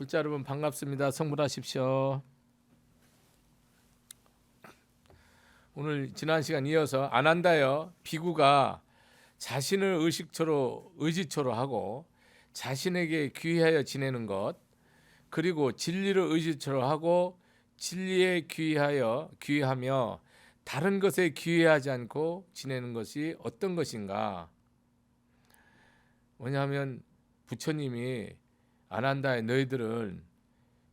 구독자 여러분 반갑습니다. 성불하십시오. 오늘 지난 시간 이어서 안한다여 비구가 자신을 의지초로 하고 자신에게 귀하여 지내는 것, 그리고 진리를 의지초로 하고 진리에 귀하며 다른 것에 귀하지 않고 지내는 것이 어떤 것인가? 뭐냐면 부처님이 안한다에 너희들은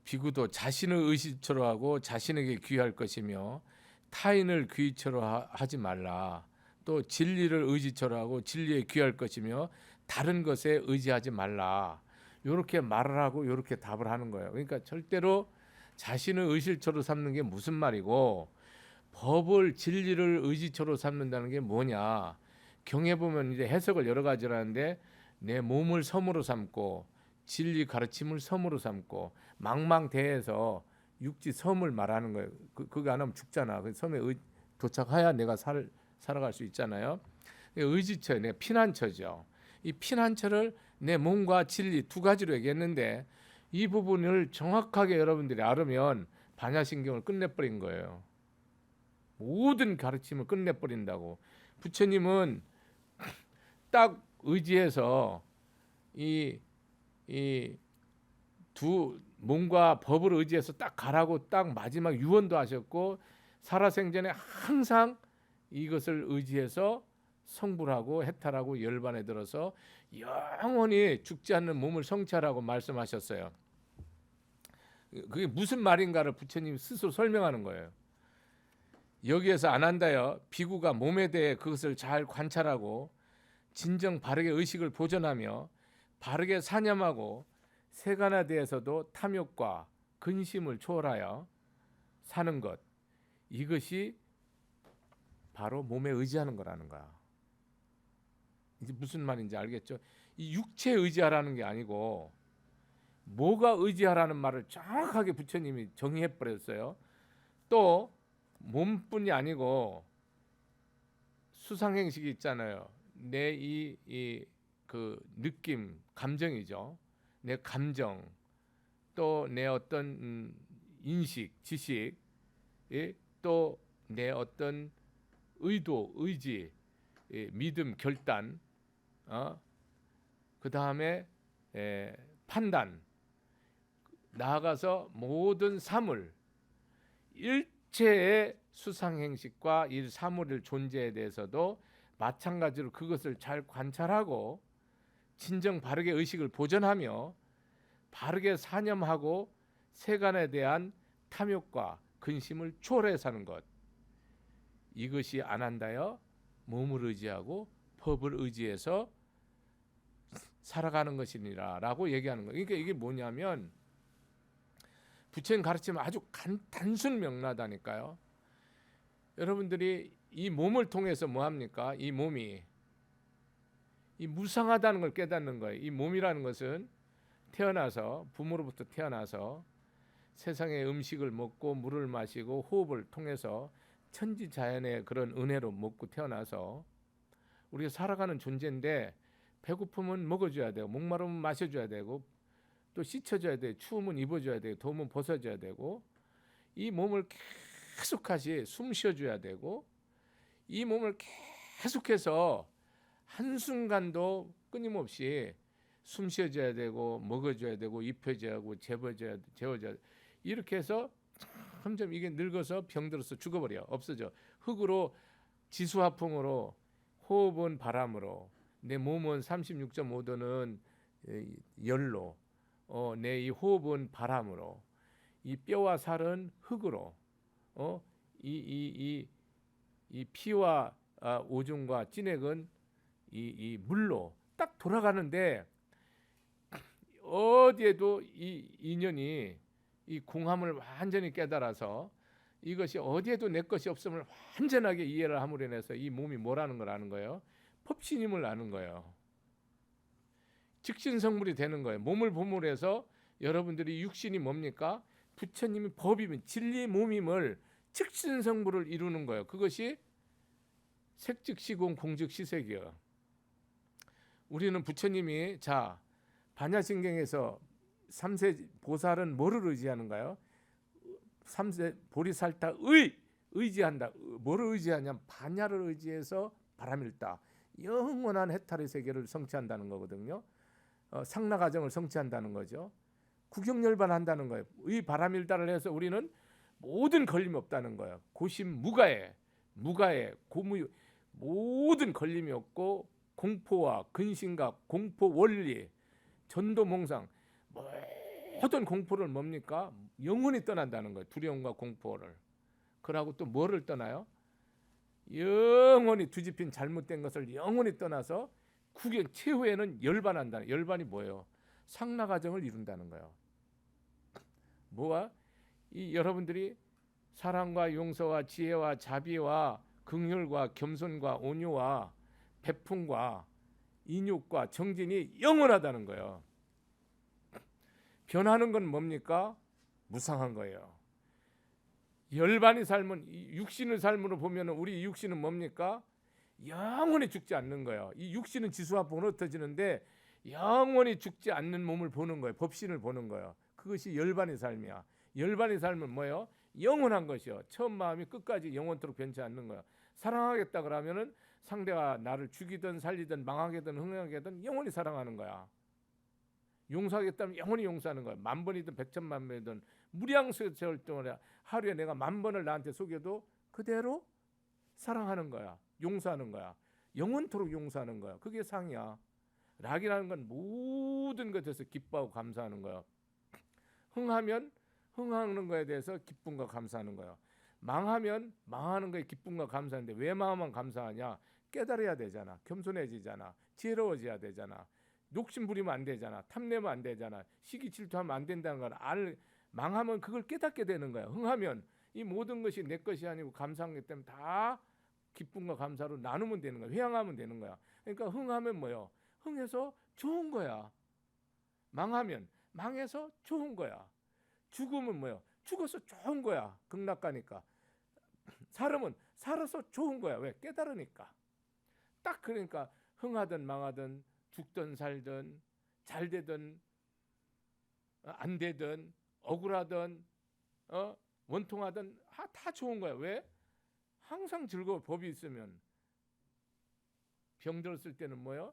비구도 자신을 의지초로 하고 자신에게 귀할 것이며 타인을 귀처로 하지 말라. 또 진리를 의지초로 하고 진리에 귀할 것이며 다른 것에 의지하지 말라. 이렇게 말을 하고 이렇게 답을 하는 거예요. 그러니까 절대로 자신을 의지초로 삼는 게 무슨 말이고, 법을 진리를 의지초로 삼는다는 게 뭐냐? 경에 보면 이제 해석을 여러 가지로 하는데, 내 몸을 섬으로 삼고 진리 가르침을 섬으로 삼고, 망망대해서 육지 섬을 말하는 거예요. 그거 안 하면 죽잖아. 그 섬에 도착해야 내가 살아갈 수 있잖아요. 의지처, 내 피난처죠. 이 피난처를 내 몸과 진리 두 가지로 얘기했는데, 이 부분을 정확하게 여러분들이 알으면 반야신경을 끝내버린 거예요. 모든 가르침을 끝내버린다고. 부처님은 딱 의지해서 이 두 몸과 법을 의지해서 딱 가라고 딱 마지막 유언도 하셨고, 살아생전에 항상 이것을 의지해서 성불하고 해탈하고 열반에 들어서 영원히 죽지 않는 몸을 성취하라고 말씀하셨어요. 그게 무슨 말인가를 부처님이 스스로 설명하는 거예요. 여기에서 안한다여 비구가 몸에 대해 그것을 잘 관찰하고 진정 바르게 의식을 보존하며 바르게 사념하고 세간에 대해서도 탐욕과 근심을 초월하여 사는 것, 이것이 바로 몸에 의지하는 거라는 거야. 이제 무슨 말인지 알겠죠? 이 육체에 의지하라는 게 아니고, 뭐가 의지하라는 말을 정확하게 부처님이 정의해 버렸어요. 또 몸뿐이 아니고 수상행식이 있잖아요. 내 그 느낌, 감정이죠. 내 감정, 또 내 어떤 인식, 지식, 또 내 어떤 의도, 의지, 믿음, 결단, 그 다음에 판단, 나아가서 모든 사물, 일체의 수상행식과 이 사물의 존재에 대해서도 마찬가지로 그것을 잘 관찰하고 진정 바르게 의식을 보존하며 바르게 사념하고 세간에 대한 탐욕과 근심을 초월해 사는 것, 이것이 안한다여 몸을 의지하고 법을 의지해서 살아가는 것이니라 라고 얘기하는 거예요. 그러니까 이게 뭐냐면 부처님 가르침은 아주 단순 명료하다니까요. 여러분들이 이 몸을 통해서 뭐합니까? 이 몸이 이 무상하다는 걸 깨닫는 거예요. 이 몸이라는 것은 태어나서, 부모로부터 태어나서 세상의 음식을 먹고 물을 마시고 호흡을 통해서 천지자연의 그런 은혜로 먹고 태어나서 우리가 살아가는 존재인데, 배고프면 먹어줘야 되고 목마르면 마셔줘야 되고 또 씻어줘야 돼, 추우면 입어줘야 되고 더우면 벗어줘야 되고, 이 몸을 계속하시 숨 쉬어줘야 되고, 이 몸을 계속해서 한순간도 끊임없이 숨 쉬어줘야 되고 먹어줘야 되고 입혀줘야 하고 재워줘야 이렇게 해서 점점 이게 늙어서 병들어서 죽어버려, 없어져. 흙으로, 지수화풍으로, 호흡은 바람으로, 내 몸은 36.5도는 열로, 내 이 호흡은 바람으로, 이 뼈와 살은 흙으로, 이 피와 오줌과 찐액은 이 물로 딱 돌아가는데, 어디에도 이 인연이 이 공함을 완전히 깨달아서 이것이 어디에도 내 것이 없음을 완전하게 이해를 함으로 인해서 이 몸이 뭐라는 걸 아는 거예요. 법신임을 아는 거예요. 즉신성불이 되는 거예요. 몸을 보물로 해서 여러분들이 육신이 뭡니까? 부처님이 법이면 진리 몸임을 즉신성불을 이루는 거예요. 그것이 색즉시공 공즉시색이에요. 우리는 부처님이 반야신경에서 삼세 보살은 뭐를 의지하는가요? 삼세 보리살타 의지한다. 뭐를 의지하냐면 반야를 의지해서 바람일다. 영원한 해탈의 세계를 성취한다는 거거든요. 상나가정을 성취한다는 거죠. 구경열반한다는 거예요. 의 바람일다를 해서 우리는 모든 걸림이 없다는 거예요. 고심 무가해 고무 모든 걸림이 없고 공포와 근심과 공포 원리 전도몽상 모든 공포를 뭡니까? 영원히 떠난다는 거예요. 두려움과 공포를. 그러고 또 뭐를 떠나요? 영원히 뒤집힌 잘못된 것을 영원히 떠나서 구경 최후에는 열반한다. 열반이 뭐예요? 상나가정을 이룬다는 거예요. 뭐가? 이 여러분들이 사랑과 용서와 지혜와 자비와 긍휼과 겸손과 온유와 배품과 인육과 정진이 영원하다는 거예요. 변하는 건 뭡니까? 무상한 거예요. 열반이 삶은 육신의 삶으로 보면 우리 육신은 뭡니까? 영원히 죽지 않는 거예요. 이 육신은 지수화풍으로 흩어지는데 영원히 죽지 않는 몸을 보는 거예요. 법신을 보는 거예요. 그것이 열반의 삶이야. 열반의 삶은 뭐예요? 영원한 것이요. 처음 마음이 끝까지 영원토록 변치 않는 거야. 사랑하겠다 그러면은 상대가 나를 죽이든 살리든 망하게든 흥하게든 영원히 사랑하는 거야. 용서하겠다면 영원히 용서하는 거야. 10,000번이든 1,000,000 번이든 무량세월 동안에 하루에 내가 10,000번을 나한테 속여도 그대로 사랑하는 거야. 용서하는 거야. 영원토록 용서하는 거야. 그게 상이야. 락이라는 건 모든 것에서 기뻐하고 감사하는 거야. 흥하면 흥하는 거에 대해서 기쁨과 감사하는 거야. 망하면 망하는 거에 기쁨과 감사하는데 왜 망하면 감사하냐? 깨달아야 되잖아. 겸손해지잖아. 지혜로워져야 되잖아. 욕심 부리면 안 되잖아. 탐내면 안 되잖아. 시기 질투하면 안 된다는 걸 망하면 그걸 깨닫게 되는 거야. 흥하면 이 모든 것이 내 것이 아니고 감사한 것 때문에 다 기쁨과 감사로 나누면 되는 거야. 회항하면 되는 거야. 그러니까 흥하면 뭐요? 흥해서 좋은 거야. 망하면 망해서 좋은 거야. 죽으면 뭐요? 죽어서 좋은 거야. 극락가니까. 살으면 살아서 좋은 거야. 왜? 깨달으니까. 딱 그러니까 흥하든 망하든 죽든 살든 잘 되든 안 되든 억울하든 원통하든 다 좋은 거야. 왜? 항상 즐거워. 법이 있으면. 병 들었을 때는 뭐요?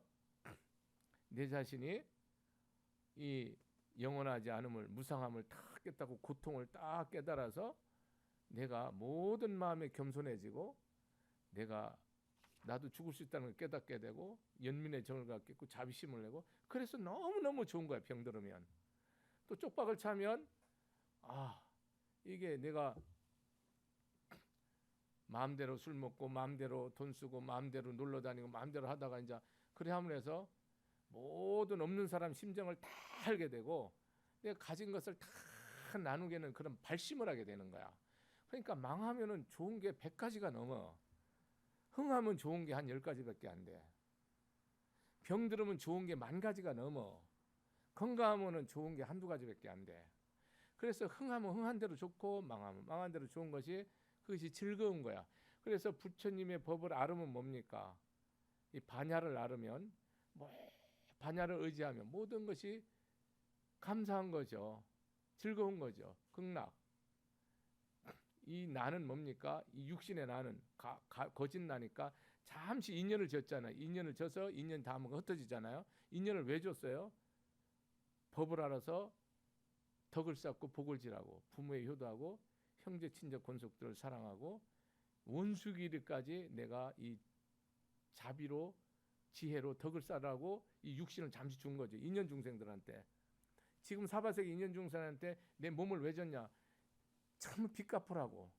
내 자신이 이 영원하지 않음을 무상함을 딱 깨닫고 고통을 딱 깨달아서 내가 모든 마음에 겸손해지고 내가 나도 죽을 수 있다는 걸 깨닫게 되고 연민의 정을 갖겠고 자비심을 내고 그래서 너무너무 좋은 거야. 병들으면 또 쪽박을 차면 이게 내가 마음대로 술 먹고 마음대로 돈 쓰고 마음대로 놀러 다니고 마음대로 하다가 이제 그래 하면서 모든 없는 사람 심정을 다 알게 되고 내가 가진 것을 다 나누게는 그런 발심을 하게 되는 거야. 그러니까 망하면은 좋은 게 100가지가 넘어. 흥하면 좋은 게 한 10가지밖에 안 돼. 병 들으면 좋은 게 10,000가지가 넘어. 건강하면은 좋은 게 한두 가지밖에 안 돼. 그래서 흥하면 흥한 대로 좋고 망하면 망한 대로 좋은 것이 그것이 즐거운 거야. 그래서 부처님의 법을 알으면 뭡니까? 이 반야를 알으면 반야를 의지하면 모든 것이 감사한 거죠. 즐거운 거죠. 극락. 이 나는 뭡니까? 이 육신의 나는 거짓 나니까 잠시 인연을 졌잖아요. 인연을 져서 인연 다음은 흩어지잖아요. 인연을 왜 줬어요? 법을 알아서 덕을 쌓고 복을 지라고 부모에 효도하고 형제 친척 권속들을 사랑하고 원수기리까지 내가 이 자비로 지혜로 덕을 쌓으라고 이 육신을 잠시 준 거죠. 인연 중생들한테. 지금 사바세계 인연 중생한테 내 몸을 왜 줬냐? 전부 빚 갚으라고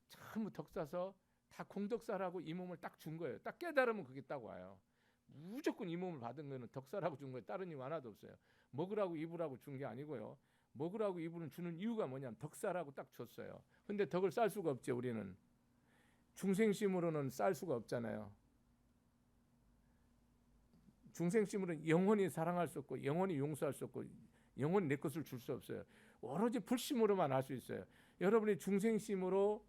전부 덕 쌓아서 다 공덕 쌓으라고 이 몸을 딱 준 거예요. 딱 깨달으면 그게 딱 와요. 무조건 이 몸을 받은 거는 덕 쌓으라고 준 거예요. 다른 이유 하나도 없어요. 먹으라고 입으라고 준 게 아니고요. 먹으라고 입으는 주는 이유가 뭐냐면 덕 쌓으라고 딱 줬어요. 근데 덕을 쌓을 수가 없죠. 우리는 중생심으로는 쌓을 수가 없잖아요. 중생심으로는 영원히 사랑할 수 없고 영원히 용서할 수 없고 영원히 내 것을 줄 수 없어요. 오로지 불심으로만 할 수 있어요. 여러분이 중생심으로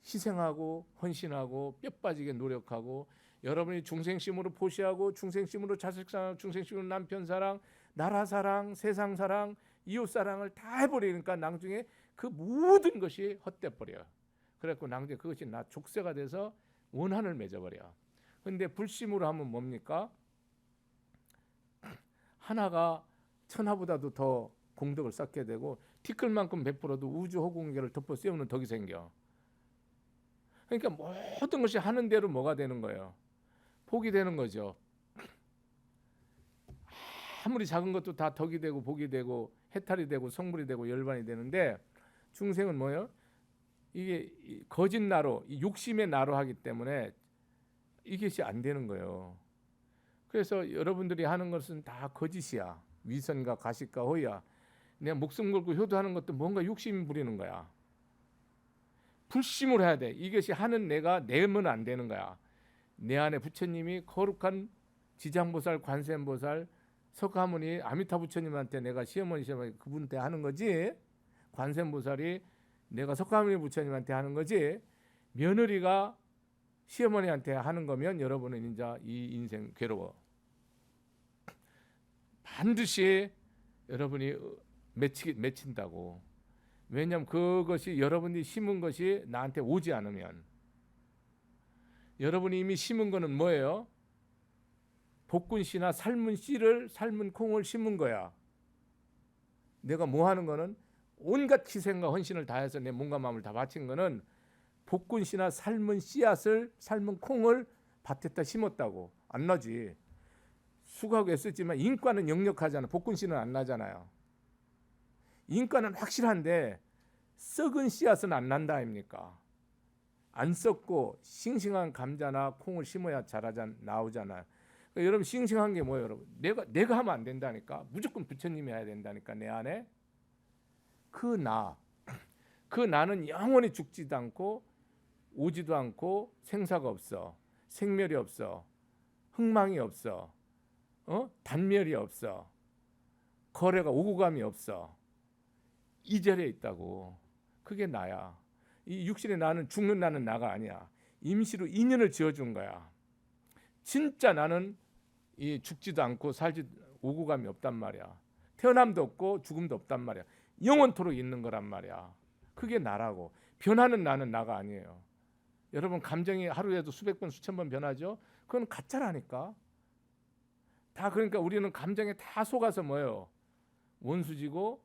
희생하고 헌신하고 뼈 빠지게 노력하고 여러분이 중생심으로 포시하고 중생심으로 자식 사랑, 중생심으로 남편 사랑, 나라 사랑, 세상 사랑, 이웃 사랑을 다 해버리니까 나중에 그 모든 것이 헛돼 버려. 그래갖고 나중에 그것이 나 족쇄가 돼서 원한을 맺어버려. 근데 불심으로 하면 뭡니까? 하나가 천하보다도 더 공덕을 쌓게 되고 티끌만큼 베풀어도 우주 허공계를 덮어 씌우는 덕이 생겨. 그러니까 모든 것이 하는 대로 뭐가 되는 거예요? 복이 되는 거죠. 아무리 작은 것도 다 덕이 되고 복이 되고 해탈이 되고 성불이 되고 열반이 되는데 중생은 뭐예요? 이게 거짓 나로, 욕심의 나로 하기 때문에 이것이 안 되는 거예요. 그래서 여러분들이 하는 것은 다 거짓이야. 위선과 가식과 허야. 내가 목숨 걸고 효도하는 것도 뭔가 욕심 부리는 거야. 불심으로 해야 돼. 이것이 하는 내가 내면 안 되는 거야. 내 안에 부처님이 거룩한 지장보살, 관세음보살, 석가모니, 아미타 부처님한테 내가 시어머니 그분한테 하는 거지. 관세음보살이 내가 석가모니 부처님한테 하는 거지. 며느리가 시어머니한테 하는 거면 여러분은 이제 이 인생 괴로워. 반드시 여러분이 맺힌다고. 왜냐하면 그것이 여러분이 심은 것이 나한테 오지 않으면, 여러분이 이미 심은 거는 뭐예요? 볶은 씨나 삶은 씨를, 삶은 콩을 심은 거야. 내가 뭐 하는 거는 온갖 희생과 헌신을 다해서 내 몸과 마음을 다 바친 거는 볶은 씨나 삶은 씨앗을, 삶은 콩을 밭에다 심었다고. 안 나지. 수고하고 애썼지만 인과는 역력하잖아. 볶은 씨는 안 나잖아요. 인과는 확실한데 썩은 씨앗은 안 난다 아닙니까? 안 썩고 싱싱한 감자나 콩을 심어야 나오잖아요. 그러니까 여러분 싱싱한 게 뭐예요, 여러분? 내가 하면 안 된다니까. 무조건 부처님이 해야 된다니까. 내 안에 그 나는 영원히 죽지도 않고 오지도 않고 생사가 없어. 생멸이 없어. 흥망이 없어. 단멸이 없어. 거래가 오고 감이 없어. 이 자리에 있다고. 그게 나야. 이 육신의 나는, 죽는 나는 나가 아니야. 임시로 인연을 지어준 거야. 진짜 나는 이 죽지도 않고 오고 감이 없단 말이야. 태어남도 없고 죽음도 없단 말이야. 영원토록 있는 거란 말이야. 그게 나라고. 변하는 나는 나가 아니에요. 여러분 감정이 하루에도 수백 번 수천 번 변하죠. 그건 가짜라니까. 다 그러니까 우리는 감정에 다 속아서 뭐예요? 원수지고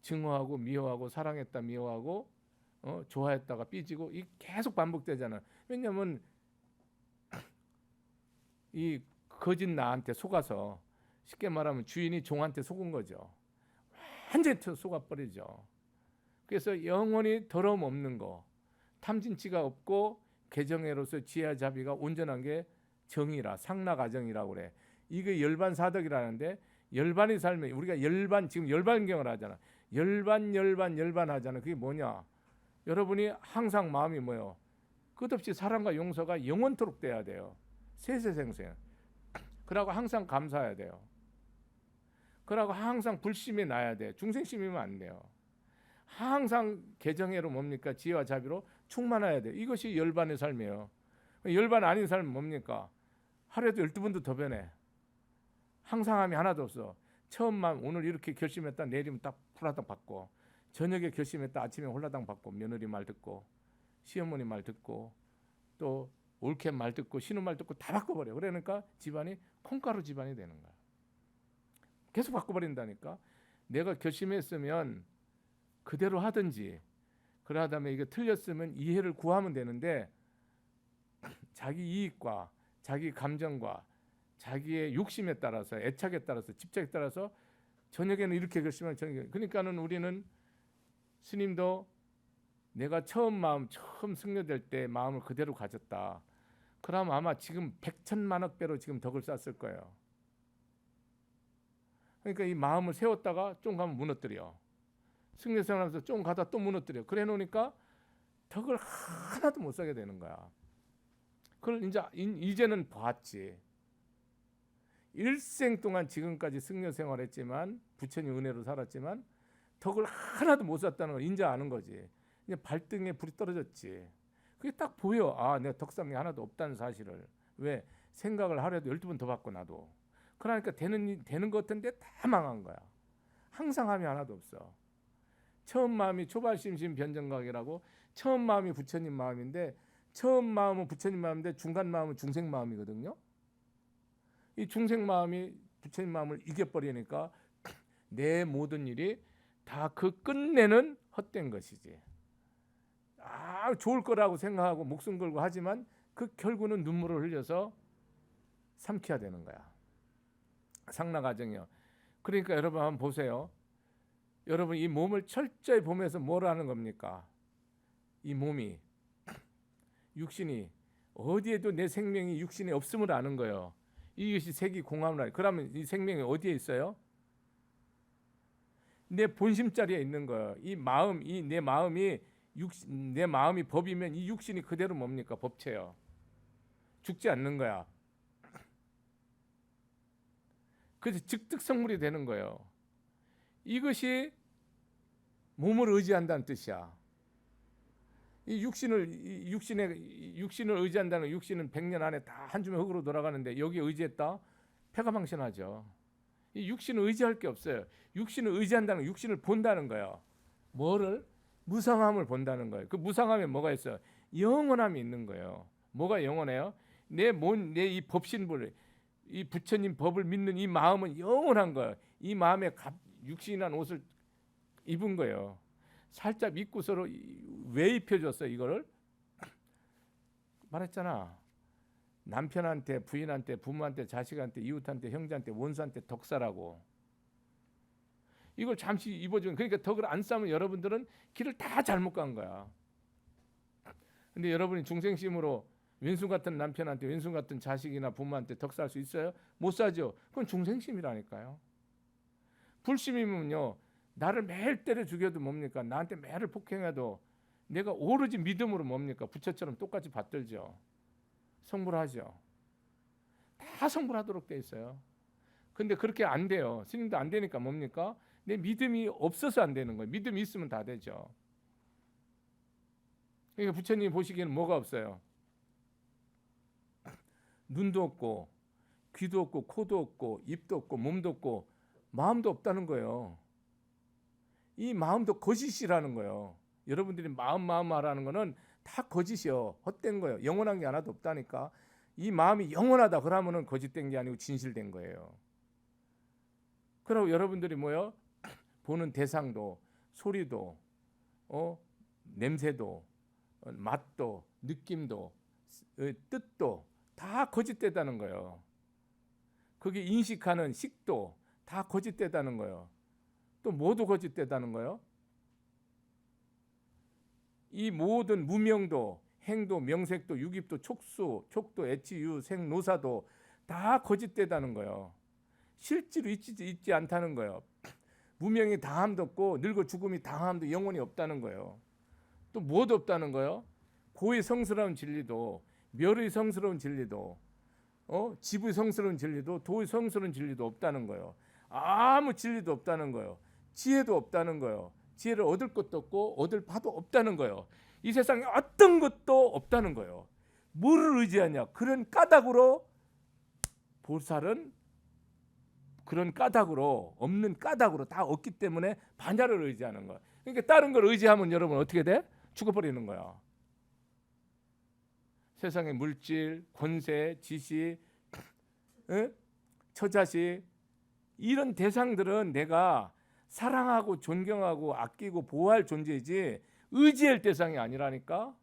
증오하고 미워하고 사랑했다 미워하고 좋아했다가 삐지고 이 계속 반복되잖아. 왜냐하면 이 거짓 나한테 속아서, 쉽게 말하면 주인이 종한테 속은 거죠. 완전히 속아버리죠. 그래서 영원히 더러움 없는 거, 탐진치가 없고 개정애로서 지혜와 자비가 온전한 게 정이라, 상락아정이라고 그래. 이게 열반사덕이라는데, 열반이 살면 우리가 지금 열반경을 하잖아. 열반 하잖아. 그게 뭐냐? 여러분이 항상 마음이 뭐예요? 끝없이 사랑과 용서가 영원토록 돼야 돼요. 세세생생. 그러고 항상 감사해야 돼요. 그러고 항상 불심이 나야 돼. 중생심이면 안 돼요. 항상 개정애로 뭡니까? 지혜와 자비로 충만해야 돼. 이것이 열반의 삶이에요. 열반 아닌 삶은 뭡니까? 하루에도 12번도 더 변해. 항상함이 하나도 없어. 처음만 오늘 이렇게 결심했다 내일이면 딱 홀라당 받고, 저녁에 결심했다 아침에 홀라당 받고, 며느리 말 듣고 시어머니 말 듣고 또 옳게 말 듣고 신우 말 듣고 다 바꿔버려. 그러니까 집안이 콩가루 집안이 되는 거야. 계속 바꿔버린다니까. 내가 결심했으면 그대로 하든지, 그러다면 이게 틀렸으면 이해를 구하면 되는데 자기 이익과 자기 감정과 자기의 욕심에 따라서, 애착에 따라서, 집착에 따라서 저녁에는 이렇게 결심하면 저녁에, 그러니까는 우리는, 스님도 내가 처음 승려될 때 마음을 그대로 가졌다. 그럼 아마 지금 100천만억 배로 지금 덕을 쌓았을 거예요. 그러니까 이 마음을 세웠다가 좀 가면 무너뜨려. 승려생활하면서 좀 가다 또 무너뜨려. 그래 놓으니까 덕을 하나도 못 쌓게 되는 거야. 그걸 이제는 봤지. 일생 동안 지금까지 승려생활했지만, 부처님 은혜로 살았지만 덕을 하나도 못 쌓았다는 걸 이제 아는 거지. 이제 발등에 불이 떨어졌지. 그게 딱 보여. 아, 내가 덕 쌓은 게 하나도 없다는 사실을. 왜? 생각을 하루에도 12번 더 받고 나도. 그러니까 되는 것 같은데 다 망한 거야. 항상 함이 하나도 없어. 처음 마음이 초발심심 변정각이라고, 처음 마음이 부처님 마음인데, 처음 마음은 부처님 마음인데 중간 마음은 중생 마음이거든요. 이 중생 마음이 부처님 마음을 이겨버리니까 내 모든 일이 다 그 끝내는 헛된 것이지. 좋을 거라고 생각하고 목숨 걸고 하지만 그 결국은 눈물을 흘려서 삼켜야 되는 거야. 상나가정이요. 그러니까 여러분 한번 보세요. 여러분 이 몸을 철저히 보면서 뭘 하는 겁니까? 이 몸이, 육신이 어디에도 내 생명이 육신에 없음을 아는 거예요. 이것이 세기공합을. 그러면 이 생명이 어디에 있어요? 내 본심자리에 있는 거예요. 이 마음, 내 마음이 내 마음이 법이면 이 육신이 그대로 뭡니까? 법체요. 죽지 않는 거야. 그래서 즉득성물이 되는 거예요. 이것이 몸을 의지한다는 뜻이야. 이 육신을 의지한다는, 육신은 100년 안에 다 한 줌의 흙으로 돌아가는데 여기 의지했다? 패가망신하죠. 이 육신을 의지할 게 없어요. 육신을 의지한다는, 육신을 본다는 거예요. 뭐를? 무상함을 본다는 거예요. 그 무상함에 뭐가 있어요? 영원함이 있는 거예요. 뭐가 영원해요? 내 이 법신불, 이 부처님 법을 믿는 이 마음은 영원한 거예요. 이 마음에 육신이라는 옷을 입은 거예요. 살짝 입고 서로 왜 입혀줬어? 이거를 말했잖아. 남편한테, 부인한테, 부모한테, 자식한테, 이웃한테, 형제한테, 원수한테 덕사라고. 이걸 잠시 입어주는. 그러니까 덕을 안 쌓으면 여러분들은 길을 다 잘못 간 거야. 근데 여러분이 중생심으로 왼수 같은 남편한테, 왼수 같은 자식이나 부모한테 덕 쌓을 수 있어요? 못 쌓죠. 그건 중생심이라니까요. 불심이면요, 나를 매일 때려 죽여도 뭡니까? 나한테 매일 폭행해도 내가 오로지 믿음으로 뭡니까? 부처처럼 똑같이 받들죠. 성불하죠. 다 성불하도록 돼 있어요. 근데 그렇게 안 돼요. 스님도 안 되니까 뭡니까? 내 믿음이 없어서 안 되는 거예요. 믿음이 있으면 다 되죠. 그러니까 부처님이 보시기에는 뭐가 없어요? 눈도 없고, 귀도 없고, 코도 없고, 입도 없고, 몸도 없고, 마음도 없다는 거예요. 이 마음도 거짓이라는 거예요. 여러분들이 마음 하라는 거는 다 거짓이요. 헛된 거예요. 영원한 게 하나도 없다니까. 이 마음이 영원하다 그러면은 거짓된 게 아니고 진실된 거예요. 그리고 여러분들이 뭐요? 보는 대상도, 소리도, 냄새도, 맛도, 느낌도, 뜻도 다 거짓되다는 거예요. 그게 인식하는 식도 다 거짓되다는 거예요. 또 뭐도 거짓되다는 거예요? 이 모든 무명도, 행도, 명색도, 유깁도, 촉수, 촉도, 애치, 유, 생, 노사도 다 거짓되다는 거예요. 실제로 있지 않다는 거예요. 무명이 당함도 없고 늙어 죽음이 당함도 영원히 없다는 거예요. 또 뭐도 없다는 거예요? 고의 성스러운 진리도, 멸의 성스러운 진리도, 지부의 성스러운 진리도, 도의 성스러운 진리도 없다는 거예요. 아무 진리도 없다는 거예요. 지혜도 없다는 거예요. 지혜를 얻을 것도 없고 얻을 바도 없다는 거예요. 이 세상에 어떤 것도 없다는 거예요. 뭐를 의지하냐? 그런 까닭으로 보살은 그런 까닭으로, 없는 까닭으로 다 없기 때문에 반야를 의지하는 거예요. 그러니까 다른 걸 의지하면 여러분 어떻게 돼? 죽어버리는 거야. 세상의 물질, 권세, 지식, 처자식, 이런 대상들은 내가 사랑하고 존경하고 아끼고 보호할 존재이지 의지할 대상이 아니라니까.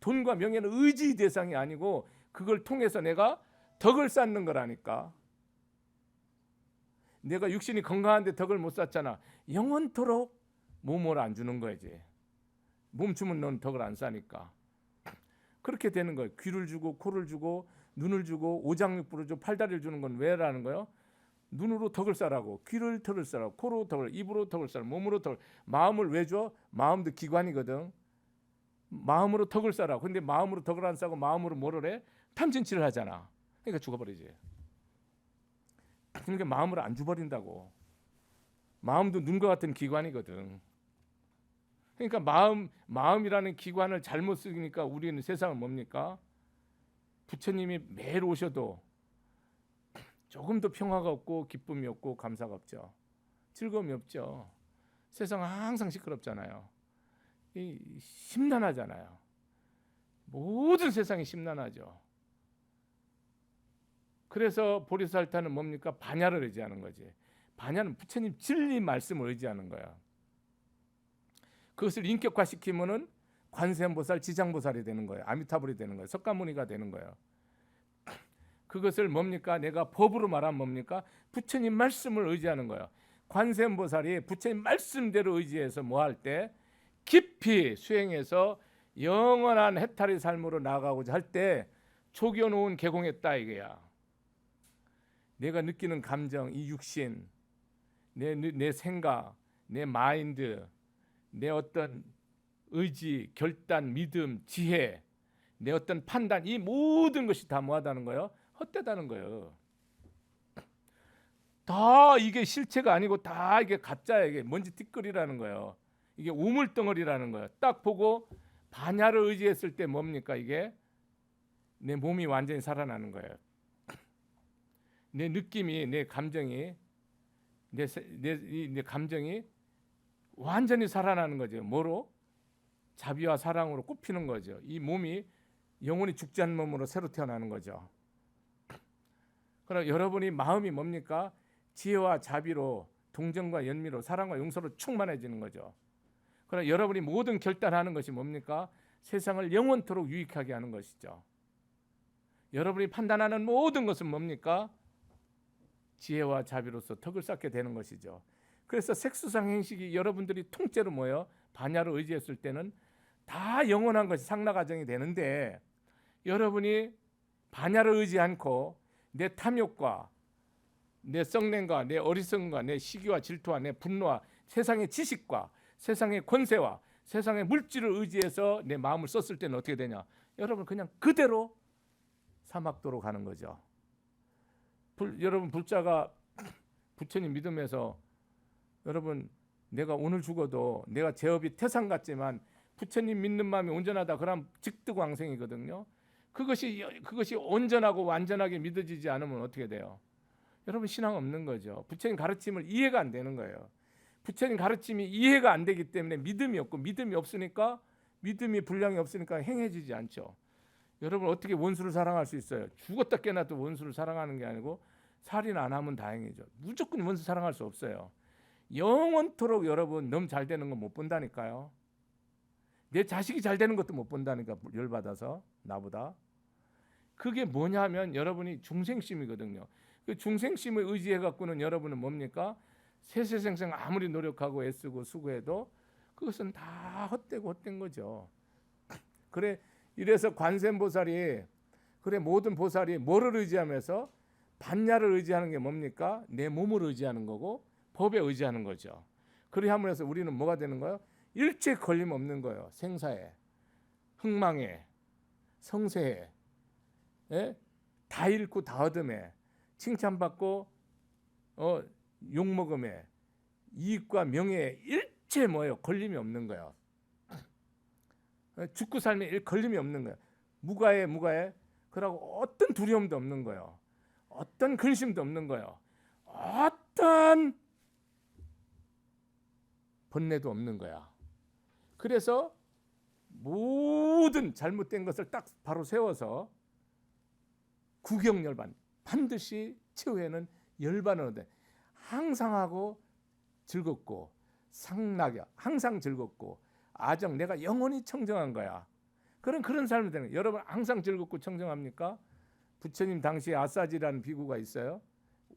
돈과 명예는 의지 대상이 아니고 그걸 통해서 내가 덕을 쌓는 거라니까. 내가 육신이 건강한데 덕을 못 쌓잖아. 영원토록 몸을 안 주는 거지. 몸 주면 넌 덕을 안 쌓으니까. 그렇게 되는 거예요. 귀를 주고 코를 주고 눈을 주고 오장육부를 주고 팔다리를 주는 건 왜라는 거예요? 눈으로 덕을 쌓라고, 귀를 덕을 쌓라고, 코로 덕을, 입으로 덕을 쌓라고, 몸으로 덕을. 마음을 왜 줘? 마음도 기관이거든. 마음으로 덕을 쌓라고. 근데 마음으로 덕을 안 쌓고 마음으로 뭐를 해? 탐진치를 하잖아. 그러니까 죽어버리지. 그러니까 마음을 안 줘버린다고. 마음도 눈과 같은 기관이거든. 그러니까 마음이라는 기관을 잘못 쓰니까 우리는 세상은 뭡니까? 부처님이 매일 오셔도 조금도 평화가 없고 기쁨이 없고 감사가 없죠. 즐거움이 없죠. 세상은 항상 시끄럽잖아요. 심란하잖아요. 모든 세상이 심란하죠. 그래서 보리살타는 뭡니까? 반야를 의지하는 거지. 반야는 부처님 진리 말씀을 의지하는 거야. 그것을 인격화시키면은 관세음보살, 지장보살이 되는 거예요. 아미타불이 되는 거예요. 석가모니가 되는 거예요. 그것을 뭡니까? 내가 법으로 말하면 뭡니까? 부처님 말씀을 의지하는 거예요. 관세음보살이 부처님 말씀대로 의지해서 뭐 할 때 깊이 수행해서 영원한 해탈의 삶으로 나아가고자 할 때 초겨놓은 개공했다 이게야. 내가 느끼는 감정, 이 육신, 내 생각, 내 마인드, 내 어떤 의지, 결단, 믿음, 지혜, 내 어떤 판단, 이 모든 것이 다 뭐하다는 거예요? 헛되다는 거예요. 다 이게 실체가 아니고 다 이게 가짜야. 이게 먼지 띠끌이라는 거예요. 이게 우물덩어리라는 거예요. 딱 보고 반야를 의지했을 때 뭡니까? 이게 내 몸이 완전히 살아나는 거예요. 내 느낌이, 내 감정이, 내 감정이 완전히 살아나는 거죠. 뭐로? 자비와 사랑으로 꽃피는 거죠. 이 몸이 영원히 죽지 않는 몸으로 새로 태어나는 거죠. 그럼 여러분이 마음이 뭡니까? 지혜와 자비로, 동정과 연미로, 사랑과 용서로 충만해지는 거죠. 그럼 여러분이 모든 결단하는 것이 뭡니까? 세상을 영원토록 유익하게 하는 것이죠. 여러분이 판단하는 모든 것은 뭡니까? 지혜와 자비로서 덕을 쌓게 되는 것이죠. 그래서 색수상 행식이 여러분들이 통째로 뭐예요? 반야를 의지했을 때는 다 영원한 것이 상락과정이 되는데, 여러분이 반야를 의지 않고 내 탐욕과 내 썩냄과 내 어리석음과 내 시기와 질투와 내 분노와 세상의 지식과 세상의 권세와 세상의 물질을 의지해서 내 마음을 썼을 때는 어떻게 되냐? 여러분 그냥 그대로 사막도로 가는 거죠. 여러분 불자가 부처님 믿음에서 여러분 내가 오늘 죽어도 내가 제업이 태산 같지만 부처님 믿는 마음이 온전하다 그럼 직득왕생이거든요. 그것이 온전하고 완전하게 믿어지지 않으면 어떻게 돼요? 여러분 신앙 없는 거죠. 부처님 가르침을 이해가 안 되는 거예요. 부처님 가르침이 이해가 안 되기 때문에 믿음이 없고, 믿음이 없으니까, 믿음이 분량이 없으니까 행해지지 않죠. 여러분 어떻게 원수를 사랑할 수 있어요? 죽었다 깨나도 원수를 사랑하는 게 아니고 살인 안 하면 다행이죠. 무조건 원수 사랑할 수 없어요. 영원토록 여러분 너무 잘 되는 거 못 본다니까요. 내 자식이 잘 되는 것도 못 본다니까, 열받아서 나보다. 그게 뭐냐면 여러분이 중생심이거든요. 그 중생심을 의지해 갖고는 여러분은 뭡니까? 세세생생 아무리 노력하고 애쓰고 수고해도 그것은 다 헛되고 헛된 거죠. 그래 이래서 관세음보살이, 그래 모든 보살이 뭐를 의지하면서 반야를 의지하는 게 뭡니까? 내 몸을 의지하는 거고 법에 의지하는 거죠. 그래 함으로써 우리는 뭐가 되는 거예요? 일체 걸림 없는 거예요. 생사에, 흥망에, 성세에, 다 잃고 다 얻음에, 칭찬받고 욕먹음에, 이익과 명예에 일체 뭐예요? 걸림이 없는 거예요. 죽고 삶에 걸림이 없는 거예요. 무가에 그러고 어떤 두려움도 없는 거예요. 어떤 근심도 없는 거예요. 어떤 번뇌도 없는 거야. 그래서 모든 잘못된 것을 딱 바로 세워서 구경열반, 반드시 최후에는 열반을 얻어 항상 하고 즐겁고 상락이야. 항상 즐겁고 아정, 내가 영원히 청정한 거야. 그런 삶이 되는 거예요. 여러분 항상 즐겁고 청정합니까? 부처님 당시에 아싸지라는 비구가 있어요.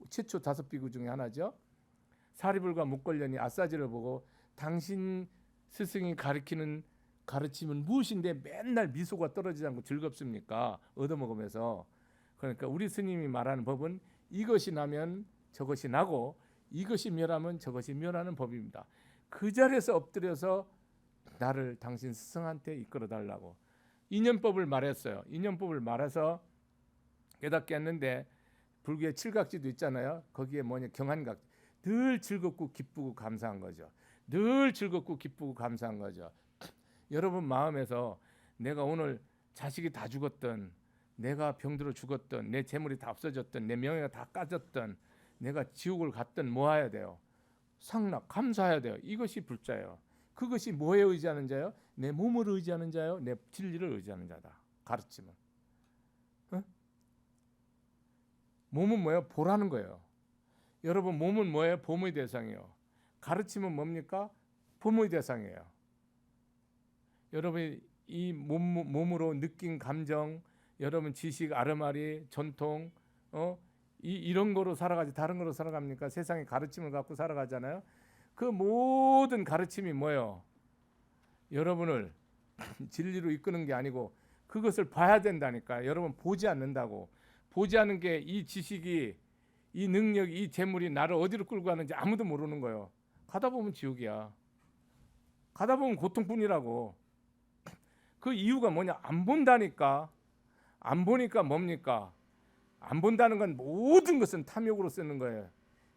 최초 5비구 중에 하나죠. 사리불과 묵걸련이 아싸지를 보고 당신 스승이 가르치는 가르침은 무엇인데 맨날 미소가 떨어지지 않고 즐겁습니까? 얻어먹으면서. 그러니까 우리 스님이 말하는 법은 이것이 나면 저것이 나고 이것이 멸하면 저것이 멸하는 법입니다. 그 자리에서 엎드려서 나를 당신 스승한테 이끌어 달라고 인연법을 말했어요. 인연법을 말해서 깨닫게 했는데, 불교의 칠각지도 있잖아요. 거기에 뭐냐, 경한각. 늘 즐겁고 기쁘고 감사한 거죠. 늘 즐겁고 기쁘고 감사한 거죠. 여러분 마음에서 내가 오늘 자식이 다 죽었던, 내가 병들어 죽었던, 내 재물이 다 없어졌던, 내 명예가 다 까졌던, 내가 지옥을 갔던 뭐 해야 돼요? 상납, 감사해야 돼요. 이것이 불자예요. 그것이 뭐에 의지하는 자요? 내 몸을 의지하는 자요, 내 진리를 의지하는 자다. 가르침은. 어? 몸은 뭐예요? 보라는 거예요. 여러분 몸은 뭐예요? 봄의 대상이에요. 가르침은 뭡니까? 봄의 대상이에요. 여러분 이 몸으로 느낀 감정, 여러분 지식, 아르마리, 전통, 이런 거로 살아가지 다른 거로 살아갑니까? 세상의 가르침을 갖고 살아가잖아요. 그 모든 가르침이 뭐예요? 여러분을 진리로 이끄는 게 아니고 그것을 봐야 된다니까. 여러분 보지 않는다고. 보지 않는 게 이 지식이, 이 능력이, 이 재물이 나를 어디로 끌고 가는지 아무도 모르는 거예요. 가다 보면 지옥이야. 가다 보면 고통뿐이라고. 그 이유가 뭐냐? 안 본다니까. 안 보니까 뭡니까? 안 본다는 건 모든 것은 탐욕으로 쓰는 거예요.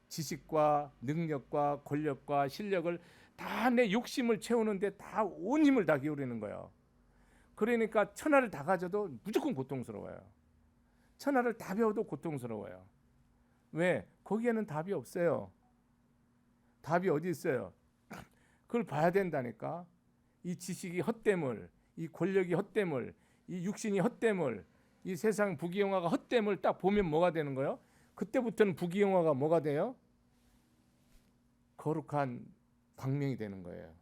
지식과 능력과 권력과 실력을 다 내 욕심을 채우는데 다 온 힘을 다 기울이는 거예요. 그러니까 천하를 다 가져도 무조건 고통스러워요. 천하를 다 배워도 고통스러워요. 왜? 거기에는 답이 없어요. 답이 어디 있어요? 그걸 봐야 된다니까. 이 지식이 헛됨을, 이 권력이 헛됨을, 이 육신이 헛됨을, 이 세상 부귀영화가 헛됨을 딱 보면 뭐가 되는 거예요? 그때부터는 부귀영화가 뭐가 돼요? 거룩한 광명이 되는 거예요.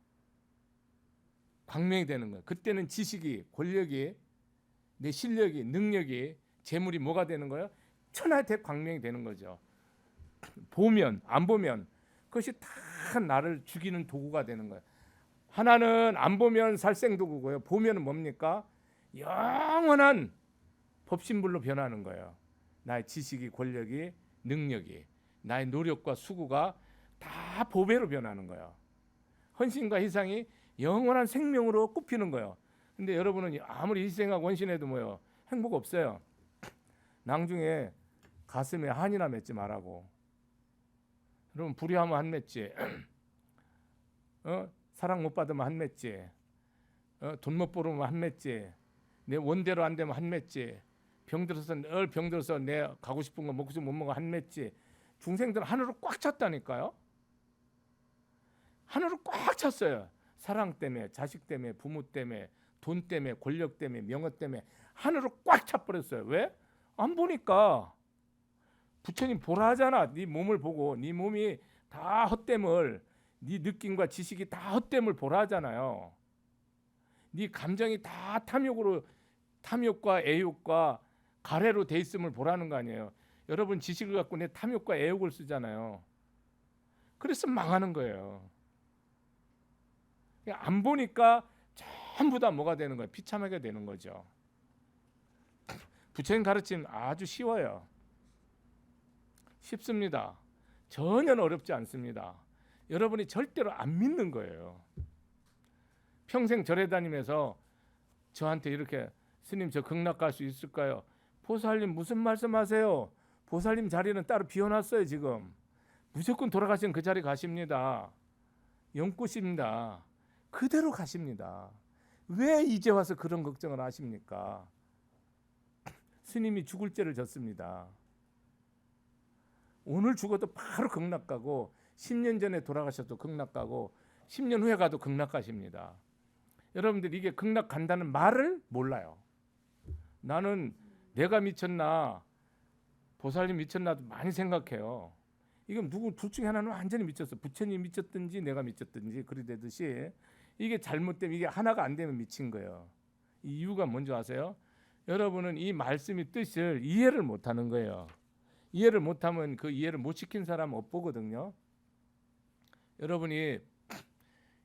광명이 되는 거예요. 그때는 지식이, 권력이, 내 실력이, 능력이, 재물이 뭐가 되는 거예요? 천하의 광명이 되는 거죠. 보면 안 보면 그것이 다 나를 죽이는 도구가 되는 거예요. 하나는 안 보면 살생도구고요. 보면은 뭡니까? 영원한 법신불로 변하는 거예요. 나의 지식이, 권력이, 능력이, 나의 노력과 수고가 다 보배로 변하는 거예요. 헌신과 희생이 영원한 생명으로 꼽히는 거예요. 근데 여러분은 아무리 희생하고 헌신해도 뭐예요? 행복 없어요. 나중에 가슴에 한이나 맺지 말라고. 여러분 불의하면 한 맺지. 사랑 못 받으면 한 맺지. 돈 못 벌으면 한 맺지. 내 원대로 안 되면 한 맺지. 병들어서 늘 병들어서 내 가고 싶은 거 먹고 싶은 거 못 먹어 한 맺지. 중생들은 하늘로 꽉 찼다니까요. 하늘로 꽉 찼어요. 사랑 때문에, 자식 때문에, 부모 때문에, 돈 때문에, 권력 때문에, 명예 때문에 하늘로 꽉 차버렸어요. 왜? 안 보니까. 부처님 보라 하잖아. 네 몸을 보고 네 몸이 다 헛됨을, 네 느낌과 지식이 다 헛됨을 보라 하잖아요. 네 감정이 다 탐욕과 애욕과 가래로 돼 있음을 보라는 거 아니에요. 여러분 지식을 갖고 내 탐욕과 애욕을 쓰잖아요. 그래서 망하는 거예요. 안 보니까 전부 다 뭐가 되는 거예요? 비참하게 되는 거죠. 부처님 가르침 아주 쉬워요. 쉽습니다. 전혀 어렵지 않습니다. 여러분이 절대로 안 믿는 거예요. 평생 절에 다니면서 저한테 이렇게 스님 저 극락 갈 수 있을까요? 보살님 무슨 말씀하세요? 보살님 자리는 따로 비워놨어요. 지금 무조건 돌아가시면 그 자리 가십니다. 영꽃입니다. 그대로 가십니다. 왜 이제 와서 그런 걱정을 하십니까? 스님이 죽을 죄를 졌습니다. 오늘 죽어도 바로 극락 가고 10년 전에 돌아가셔도 극락 가고 10년 후에 가도 극락 가십니다. 여러분들 이게 극락 간다는 말을 몰라요. 나는 내가 미쳤나 보살님 미쳤나도 많이 생각해요. 이건 누구 둘 중에 하나는 완전히 미쳤어. 부처님 미쳤든지 내가 미쳤든지 그리 되듯이 이게 잘못되면 이게 하나가 안 되면 미친 거예요. 이 이유가 뭔지 아세요? 여러분은 이 말씀의 뜻을 이해를 못하는 거예요. 이해를 못하면 그 이해를 못 시킨 사람 못 보거든요. 여러분이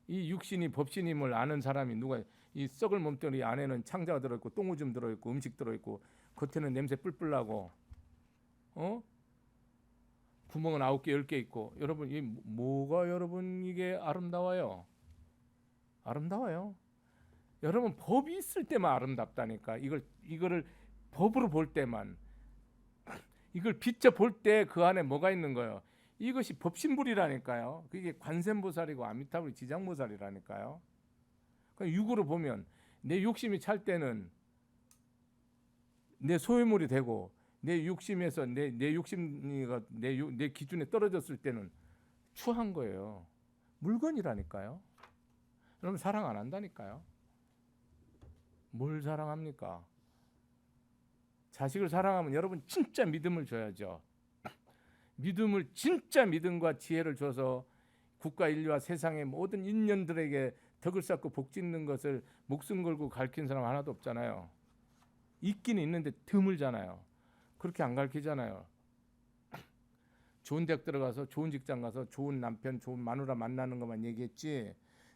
이 육신이 법신임을 아는 사람이 누가, 이 썩을 몸뚱이 안에는 창자가 들어있고 똥오줌 들어있고 음식 들어있고 겉에는 냄새 뿔뿔 나고 구멍은 9개 10개 있고, 여러분 이 뭐가 여러분 이게 아름다워요? 아름다워요. 여러분 법이 있을 때만 아름답다니까. 이거를 법으로 볼 때만, 이걸 비춰 볼 때 그 안에 뭐가 있는 거예요? 이것이 법신불이라니까요. 그게 관세음보살이고 아미타불 지장보살이라니까요. 육으로 보면 내 욕심이 찰 때는 내 소유물이 되고 내 욕심에서 내 욕심이 내 기준에 떨어졌을 때는 추한 거예요. 물건이라니까요. 여러분 사랑 안 한다니까요. 뭘 사랑합니까? 자식을 사랑하면 여러분 진짜 믿음을 줘야죠. 믿음을 진짜 믿음과 지혜를 줘서 국가 인류와 세상의 모든 인연들에게 덕을 쌓고 복 짓는 것을 목숨 걸고 가르친 사람 하나도 없잖아요. 있긴 있는데 드물잖아요. 그렇게 안 가르치잖아요. 좋은 대학 들어가서 좋은 직장 가서 좋은 남편 좋은 마누라 만나는 것만 얘기했지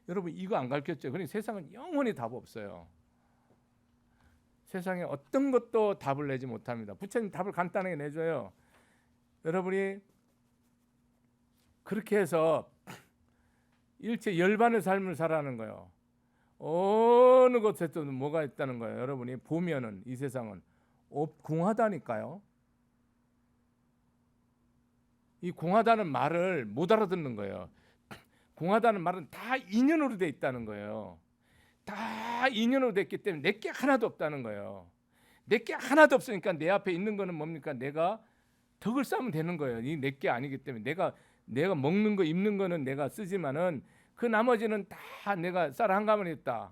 여러분 이거 안 가르쳤죠. 그러니 세상은 영원히 답 없어요. 세상에 어떤 것도 답을 내지 못합니다. 부처님 답을 간단하게 내줘요. 여러분이 그렇게 해서 일체 열반의 삶을 살아가는 거예요. 어느 곳에도 뭐가 있다는 거예요. 여러분이 보면은 이 세상은 공하다니까요. 이 공하다는 말을 못 알아듣는 거예요. 공하다는 말은 다 인연으로 돼 있다는 거예요. 다 인연으로 됐기 때문에 내게 하나도 없다는 거예요. 내게 하나도 없으니까 내 앞에 있는 거는 뭡니까? 내가 덕을 쌓으면 되는 거예요. 이 내게 아니기 때문에 내가 먹는 거 입는 거는 내가 쓰지만은 그 나머지는 다 내가 쌀 한 가마니 있다.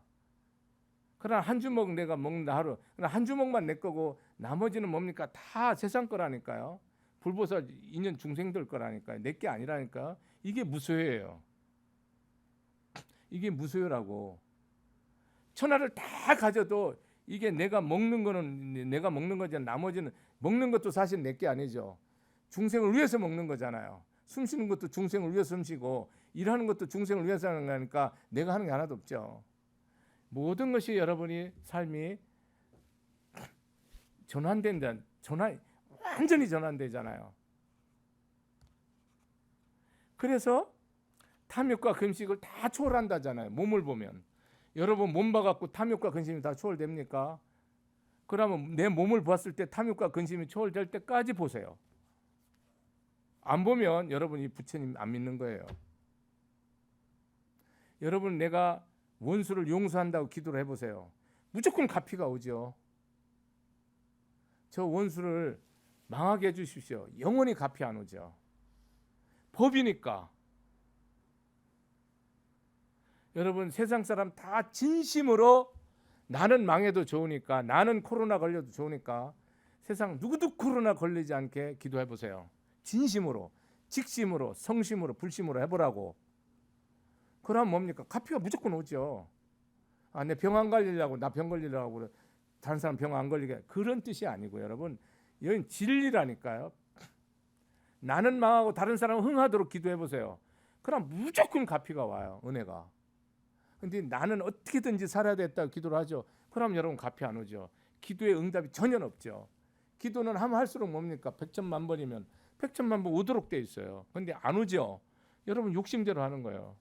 그러나 한 주먹 내가 먹는다 하루. 그러나 한 주먹만 내 거고 나머지는 뭡니까? 다 세상 거라니까요. 불보살 인연 중생들 거라니까요. 내게 아니라니까. 이게 무소유예요. 이게 무소유라고. 천하를 다 가져도 이게 내가 먹는 거는 내가 먹는 거지 나머지는 먹는 것도 사실 내게 아니죠. 중생을 위해서 먹는 거잖아요. 숨 쉬는 것도 중생을 위해서 숨 쉬고 일하는 것도 중생을 위해서 하는 거니까 내가 하는 게 하나도 없죠. 모든 것이 여러분이 삶이 완전히 전환되잖아요. 그래서 탐욕과 금식을 다 초월한다잖아요. 몸을 보면 여러분 몸 봐갖고 탐욕과 근심이 다 초월됩니까? 그러면 내 몸을 봤을 때 탐욕과 근심이 초월될 때까지 보세요. 안 보면 여러분이 부처님 안 믿는 거예요. 여러분 내가 원수를 용서한다고 기도를 해보세요. 무조건 갚이가 오죠. 저 원수를 망하게 해주십시오. 영원히 갚이 안 오죠. 법이니까. 여러분 세상 사람 다 진심으로 나는 망해도 좋으니까 나는 코로나 걸려도 좋으니까 세상 누구도 코로나 걸리지 않게 기도해 보세요. 진심으로 직심으로 성심으로 불심으로 해보라고. 그럼 뭡니까? 갚이가 무조건 오죠. 내 병 안 걸리려고 나 병 걸리려고 다른 사람 병 안 걸리게 그런 뜻이 아니고 여러분 여긴 진리라니까요. 나는 망하고 다른 사람은 흥하도록 기도해 보세요. 그럼 무조건 갚이가 와요. 은혜가. 근데 나는 어떻게든지 살아야 됐다고 기도를 하죠. 그럼 여러분 갚이 안 오죠. 기도의 응답이 전혀 없죠. 기도는 하면 할수록 뭡니까? 100천만 번이면 100천만 번 오도록 돼 있어요. 근데 안 오죠. 여러분 욕심대로 하는 거예요.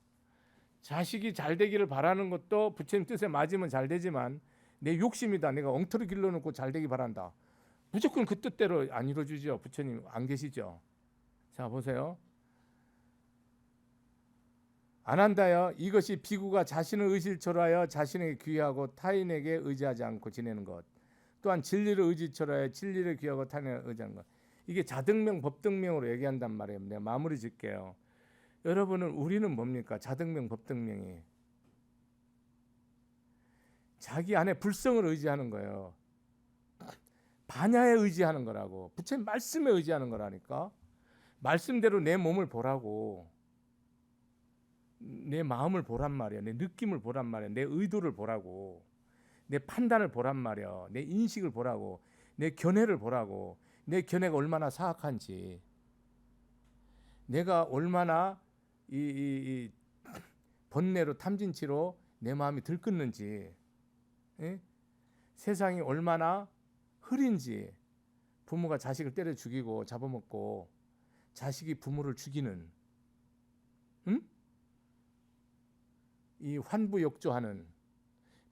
자식이 잘 되기를 바라는 것도 부처님 뜻에 맞으면 잘 되지만 내 욕심이다. 내가 엉터리 길러놓고 잘 되기 바란다. 무조건 그 뜻대로 안 이루어지죠. 부처님 안 계시죠. 자 보세요. 안 한다요. 이것이 비구가 자신의 의지를 철하여 자신에게 귀하고 타인에게 의지하지 않고 지내는 것. 또한 진리를 의지 철하여 진리를 귀하고 타인에게 의지하는 것. 이게 자등명 법등명으로 얘기한단 말이에요. 내가 마무리 짓게요. 여러분은 우리는 뭡니까? 자등명 법등명이 자기 안에 불성을 의지하는 거예요. 반야에 의지하는 거라고. 부처님 말씀에 의지하는 거라니까. 말씀대로 내 몸을 보라고. 내 마음을 보란 말이야. 내 느낌을 보란 말이야. 내 의도를 보라고. 내 판단을 보란 말이야. 내 인식을 보라고. 내 견해를 보라고. 내 견해가 얼마나 사악한지. 내가 얼마나 이 번뇌로 탐진치로 내 마음이 들끓는지. 예? 세상이 얼마나 흐린지. 부모가 자식을 때려 죽이고 잡아먹고 자식이 부모를 죽이는 이 환부욕조하는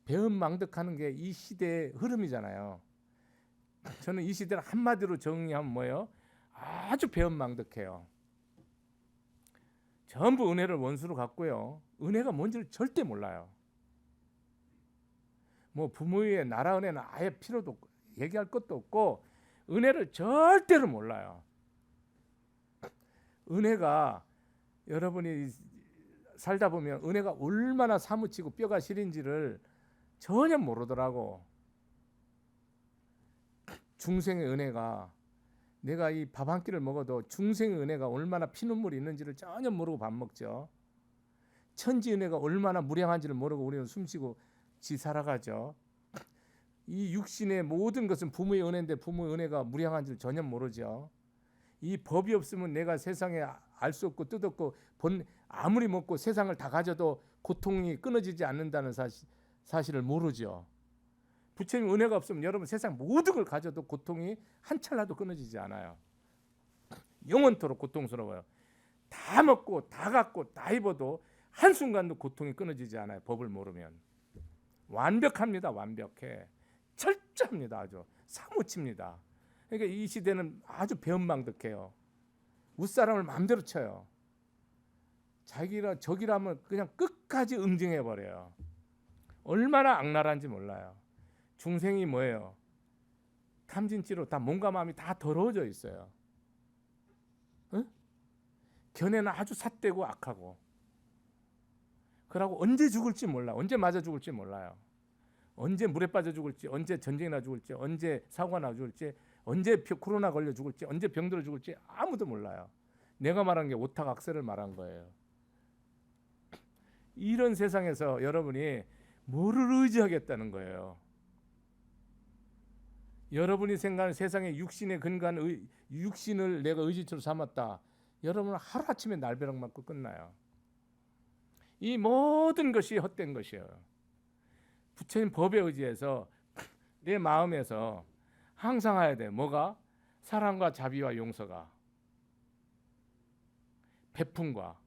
배은망덕하는 게 이 시대의 흐름이잖아요. 저는 이 시대를 한마디로 정의하면 뭐예요? 아주 배은망덕해요. 전부 은혜를 원수로 갖고요. 은혜가 뭔지를 절대 몰라요. 뭐 부모의 나라 은혜는 아예 필요도 없고 얘기할 것도 없고 은혜를 절대로 몰라요. 은혜가 여러분이 살다 보면 은혜가 얼마나 사무치고 뼈가 시린지를 전혀 모르더라고. 중생의 은혜가, 내가 이 밥 한 끼를 먹어도 중생의 은혜가 얼마나 피눈물이 있는지를 전혀 모르고 밥 먹죠. 천지 은혜가 얼마나 무량한지를 모르고 우리는 숨쉬고 살아가죠. 이 육신의 모든 것은 부모의 은혜인데 부모의 은혜가 무량한지를 전혀 모르죠. 이 법이 없으면 내가 세상에 알 수 없고 뜻없고 아무리 먹고 세상을 다 가져도 고통이 끊어지지 않는다는 사실을 모르죠. 부처님 은혜가 없으면 여러분 세상 모든 걸 가져도 고통이 한 찰나도 끊어지지 않아요. 영원토록 고통스러워요. 다 먹고 다 갖고 다 입어도 한순간도 고통이 끊어지지 않아요. 법을 모르면. 완벽합니다. 완벽해. 철저합니다. 아주 사무칩니다. 그러니까 이 시대는 아주 배은망덕해요. 웃사람을 마음대로 쳐요. 자기라 저기라면 그냥 끝까지 응징해버려요. 얼마나 악랄한지 몰라요. 중생이 뭐예요? 탐진치로 다 몸과 마음이 다 더러워져 있어요. 응? 견해는 아주 삿되고 악하고. 그러고 언제 죽을지 몰라. 언제 맞아 죽을지 몰라요. 언제 물에 빠져 죽을지, 언제 전쟁이 나 죽을지, 언제 사고가 나 죽을지, 언제 코로나 걸려 죽을지, 언제 병들어 죽을지 아무도 몰라요. 내가 말한 게 오타각세를 말한 거예요. 이런 세상에서 여러분이 뭐를 의지하겠다는 거예요? 여러분이 생각하는 세상의 육신에 근거한 육신을 내가 의지처로 삼았다. 여러분은 하루아침에 날벼락 맞고 끝나요. 이 모든 것이 헛된 것이에요. 부처님 법에 의지해서 내 마음에서 항상 해야 돼. 뭐가? 사랑과 자비와 용서가, 베품과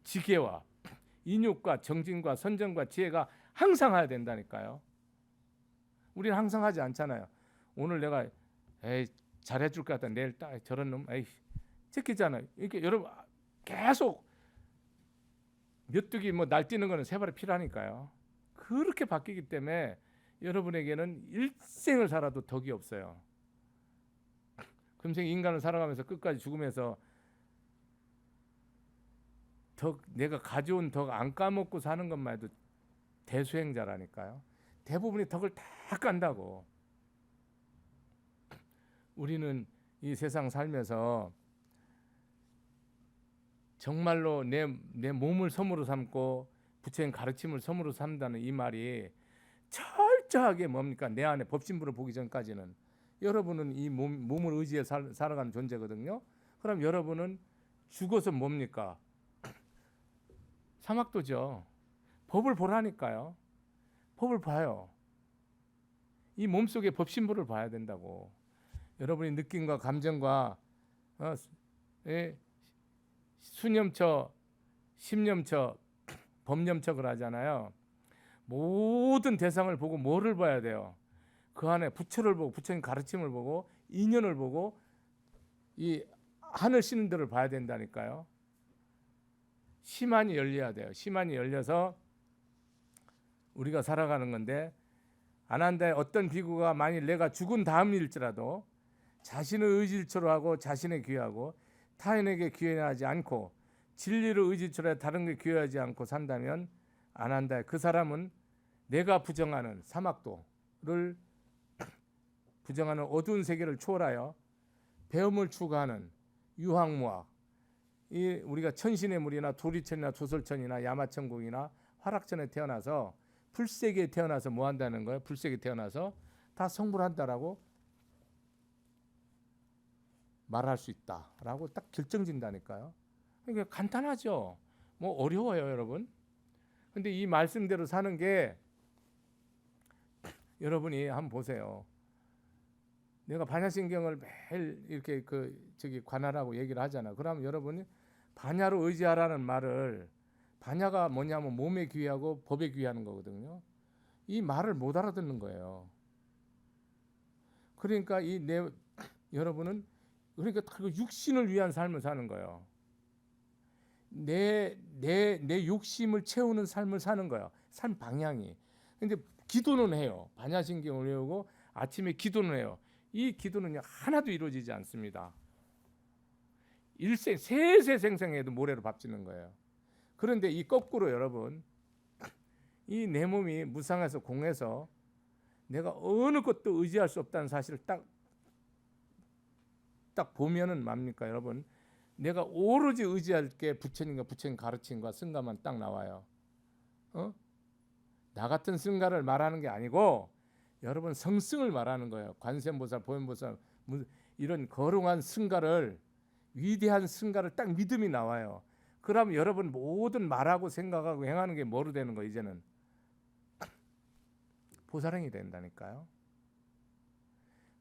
지혜와 인육과 정진과 선정과 지혜가 항상 해야 된다니까요. 우리는 항상 하지 않잖아요. 오늘 내가 잘해줄 것 같다. 내일 딱 저런 놈 새끼잖아요. 이렇게 여러분 계속 메뚜기 날뛰는 거는 세 발이 필요하니까요. 그렇게 바뀌기 때문에 여러분에게는 일생을 살아도 덕이 없어요. 금생 인간을 살아가면서 끝까지 죽으면서 내가 가져온 덕 안 까먹고 사는 것만 해도 대수행자라니까요. 대부분이 덕을 다 깐다고. 우리는 이 세상 살면서 정말로 내 몸을 섬으로 삼고 부처님 가르침을 섬으로 삼다는 이 말이 철저하게 뭡니까? 내 안에 법신부를 보기 전까지는 여러분은 이 몸을 의지해 살아가는 존재거든요. 그럼 여러분은 죽어서 뭡니까? 사막도죠. 법을 보라니까요. 법을 봐요. 이 몸속에 법신부를 봐야 된다고. 여러분이 느낌과 감정과 수념처, 심념처, 법념처를 하잖아요. 모든 대상을 보고 뭐를 봐야 돼요? 그 안에 부처를 보고 부처님 가르침을 보고 인연을 보고 이 하늘 쉬는 데를 봐야 된다니까요. 심한이 열려야 돼요. 심한이 열려서 우리가 살아가는 건데, 아난다의 어떤 비구가 만일 내가 죽은 다음일지라도 자신의 의지처로 하고 자신의 귀하고 타인에게 귀하지 않고 진리를 의지처로 해 다른 게 귀하지 않고 산다면 아난다의 그 사람은 내가 부정하는 사막도를 부정하는 어두운 세계를 초월하여 배움을 추구하는 유황무학, 이 우리가 천신의 물이나 도리천이나 조설천이나 야마천국이나 화락천에 태어나서 불세계에 태어나서 뭐 한다는 거예요? 불세계에 태어나서 다 성불한다라고 말할 수 있다라고 딱 결정진다니까요. 그러니까 간단하죠. 뭐 어려워요, 여러분. 근데 이 말씀대로 사는 게 여러분이 한번 보세요. 내가 반야신경을 매일 이렇게 관할하고 얘기를 하잖아. 그럼 여러분이 반야로 의지하라는 말을, 반야가 뭐냐면 몸에 귀하고 법에 귀하는 거거든요. 이 말을 못 알아듣는 거예요. 그러니까 여러분은 그러니까 그 육신을 위한 삶을 사는 거예요. 내 욕심을 채우는 삶을 사는 거예요. 삶 방향이. 근데 기도는 해요. 반야신경을 외우고 아침에 기도는 해요. 이 기도는요 하나도 이루어지지 않습니다. 일생 세세생생해도 모래로 밥 짓는 거예요. 그런데 이 거꾸로 여러분, 이 내 몸이 무상해서 공해서 내가 어느 것도 의지할 수 없다는 사실을 딱 보면은 뭡니까 여러분? 내가 오로지 의지할 게 부처님과 부처님 가르침과 승가만 딱 나와요. 나 같은 승가를 말하는 게 아니고 여러분 성승을 말하는 거예요. 관세음보살, 보현보살 이런 거룩한 승가를, 위대한 승가를 딱 믿음이 나와요. 그러면 여러분 모든 말하고 생각하고 행하는 게 뭐로 되는 거? 이제는 보살행이 된다니까요.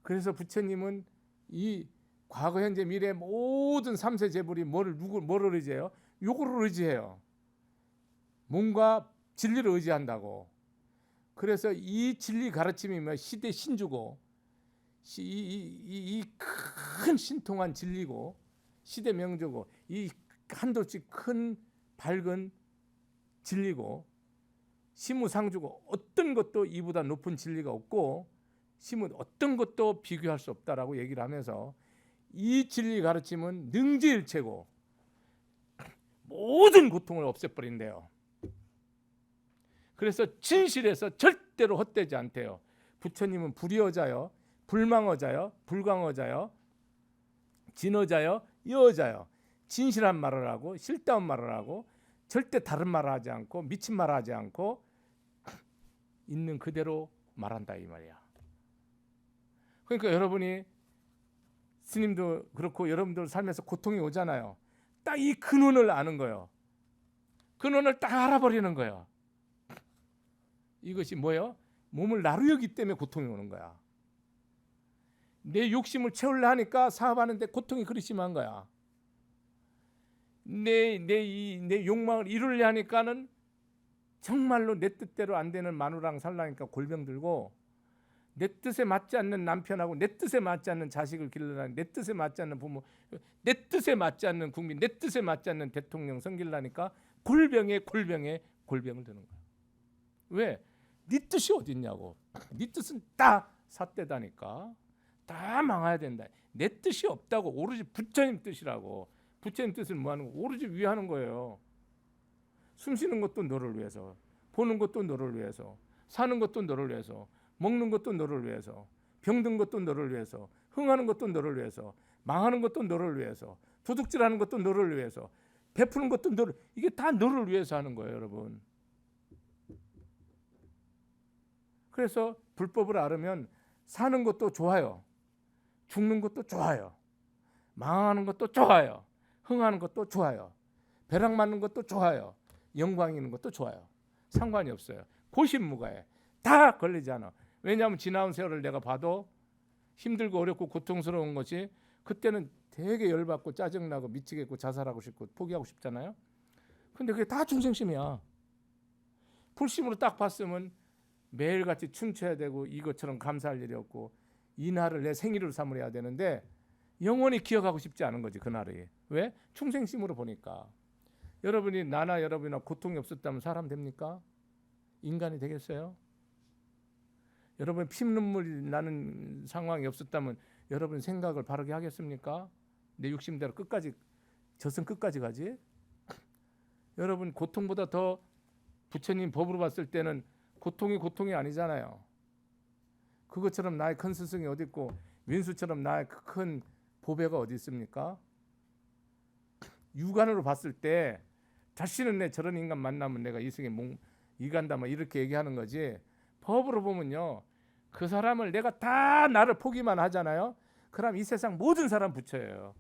그래서 부처님은 이 과거, 현재, 미래 모든 삼세 재불이 뭐를 의지해요? 요거를 의지해요. 몸과 진리를 의지한다고. 그래서 이 진리 가르침이 뭐 시대 신주고 이 큰 신통한 진리고 시대 명주고 이 한도씩 큰 밝은 진리고 시무상주고 어떤 것도 이보다 높은 진리가 없고 심은 어떤 것도 비교할 수 없다라고 얘기를 하면서 이 진리 가르침은 능지일체고 모든 고통을 없애버린대요. 그래서 진실에서 절대로 헛되지 않대요. 부처님은 불의어자요, 불망어자요, 불광어자요, 진어자요, 여어자요. 진실한 말을 하고 실다운 말을 하고 절대 다른 말을 하지 않고 미친 말을 하지 않고 있는 그대로 말한다 이 말이야. 그러니까 여러분이 스님도 그렇고 여러분들 삶에서 고통이 오잖아요. 딱 이 근원을 아는 거예요. 근원을 딱 알아버리는 거예요. 이것이 뭐예요? 몸을 나루 여기 때문에 고통이 오는 거야. 내 욕심을 채우려 하니까 사업하는데 고통이 그리 심한 거야. 내 욕망을 이루려 하니까는 정말로 내 뜻대로 안 되는 마누라랑 살라니까 골병 들고, 내 뜻에 맞지 않는 남편하고 내 뜻에 맞지 않는 자식을 기르려니, 내 뜻에 맞지 않는 부모, 내 뜻에 맞지 않는 국민, 내 뜻에 맞지 않는 대통령 섬기려니까 골병을 드는 거야. 왜? 네 뜻이 어딨냐고. 네 뜻은 다 삿대다니까. 다 망해야 된다. 내 뜻이 없다고. 오로지 부처님 뜻이라고. 부처님 뜻은 뭐 하는 거? 오로지 위하는 거예요. 숨 쉬는 것도 너를 위해서, 보는 것도 너를 위해서, 사는 것도 너를 위해서, 먹는 것도 너를 위해서, 병든 것도 너를 위해서, 흥하는 것도 너를 위해서, 망하는 것도 너를 위해서, 도둑질하는 것도 너를 위해서, 베푸는 것도 너를, 이게 다 너를 위해서 하는 거예요, 여러분. 그래서 불법을 알으면 사는 것도 좋아요, 죽는 것도 좋아요, 망하는 것도 좋아요, 흥하는 것도 좋아요, 벼락 맞는 것도 좋아요, 영광 있는 것도 좋아요. 상관이 없어요. 고심무가해. 다 걸리지 않아. 왜냐하면 지나온 세월을 내가 봐도 힘들고 어렵고 고통스러운 것이, 그때는 되게 열받고 짜증나고 미치겠고 자살하고 싶고 포기하고 싶잖아요. 근데 그게 다 중생심이야. 불심으로 딱 봤으면 매일같이 춤춰야 되고 이것처럼 감사할 일이 없고 이 날을 내 생일로 삼으려야 되는데 영원히 기억하고 싶지 않은 거지, 그날이. 왜? 충생심으로 보니까. 여러분이 나나 여러분이나 고통이 없었다면 사람 됩니까? 인간이 되겠어요? 여러분 피눈물이 나는 상황이 없었다면 여러분 생각을 바르게 하겠습니까? 내 욕심대로 끝까지, 저승 끝까지 가지? 여러분 고통보다 더 부처님 법으로 봤을 때는 고통이 아니잖아요. 그것처럼 나의 큰 스승이 어디 있고 윈수처럼 나의 큰 보배가 어디 있습니까? 육안으로 봤을 때 다시는 내 저런 인간 만나면 내가 이 세상에 이간다 뭐 이렇게 얘기하는 거지, 법으로 보면요 그 사람을 내가 다 나를 포기만 하잖아요. 그럼 이 세상 모든 사람 부처예요.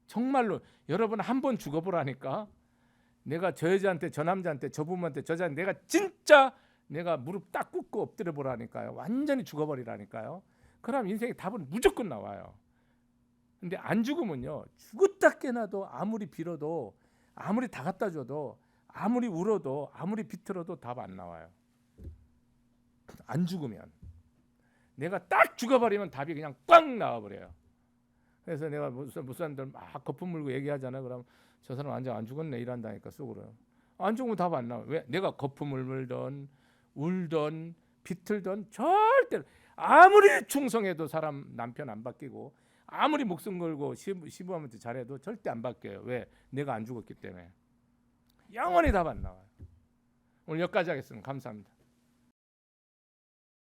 정말로 여러분 한 번 죽어보라니까. 내가 저 여자한테, 저 남자한테, 저 부모한테, 저 자한테 내가 진짜 내가 무릎 딱 꿇고 엎드려 보라니까요. 완전히 죽어버리라니까요. 그럼 인생의 답은 무조건 나와요. 근데 안 죽으면요, 죽었다 깨나도 아무리 빌어도, 아무리 다 갖다 줘도, 아무리 울어도, 아무리 비틀어도 답 안 나와요. 안 죽으면. 내가 딱 죽어버리면 답이 그냥 꽝 나와버려요. 그래서 내가 무슨 사람들 막 거품 물고 얘기하잖아요. 그럼 저 사람 완전 안 죽었네 이란다니까 속으로. 안 죽으면 답 안 나와. 왜? 내가 거품을 물던 울던 비틀던 절대로 아무리 충성해도 사람 남편 안 바뀌고 아무리 목숨 걸고 시부모한테 잘해도 절대 안 바뀌어요. 왜? 내가 안 죽었기 때문에. 영원히 답 안 나와요. 오늘 여기까지 하겠습니다. 감사합니다.